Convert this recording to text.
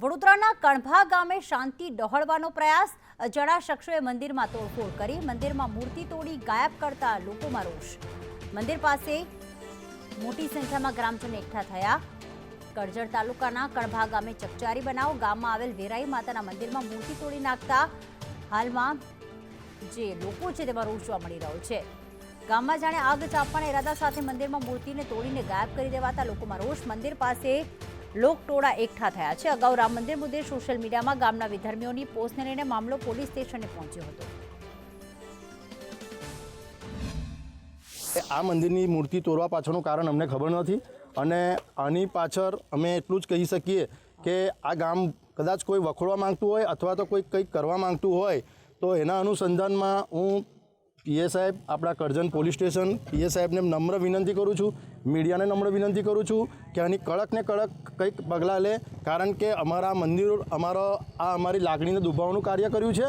વડોદરાના કણભા ગામે શાંતિ ડહોળવાનો પ્રયાસ। અજાણા શખ્સોએ મંદિરમાં તોડફોડ કરી મંદિરમાં મૂર્તિ તોડી ગાયબ કરતા લોકોમાં રોષ। મંદિર પાસે મોટી સંખ્યામાં ગ્રામજનો એકઠા થયા। કરજણ તાલુકાના કણભા ગામે ચકચારી બનાવ। ગામમાં આવેલ વેરાઈ માતાના મંદિરમાં મૂર્તિ તોડી નાખતા હાલમાં જે લોકો છે તેમાં રોષ જોવા મળી રહ્યો છે। ગામમાં જાણે આગ ચાંપવાના ઇરાદા સાથે મંદિરમાં મૂર્તિને તોડીને ગાયબ કરી દેવાતા લોકોમાં રોષ। મંદિર પાસે લોકટોળા એકઠા થયા છે। અગાઉ રામ મંદિર મુદ્દે સોશિયલ મીડિયામાં ગામના વિધર્મીઓની પોસ્ટને લઈને મામલો પોલીસ સ્ટેશને પહોંચ્યો હતો। આ મંદિરની મૂર્તિ તોડવા પાછળનું કારણ અમને ખબર નથી અને આની પાછળ અમે એટલું જ કહી શકીએ કે આ ગામ કદાચ કોઈ વખોડવા માંગતું હોય અથવા તો કોઈ કંઈક કરવા માંગતું હોય તો એના અનુસંધાનમાં હું પીએ સાહેબ, આપણા કરજણ પોલીસ સ્ટેશન પીએ સાહેબને નમ્ર વિનંતી કરું છું, મીડિયાને નમ્ર વિનંતી કરું છું કે આની કડક ને કડક કંઈક પગલાં લે, કારણ કે અમારા મંદિર અમારી લાગણીને દુભાવવાનું કાર્ય કર્યું છે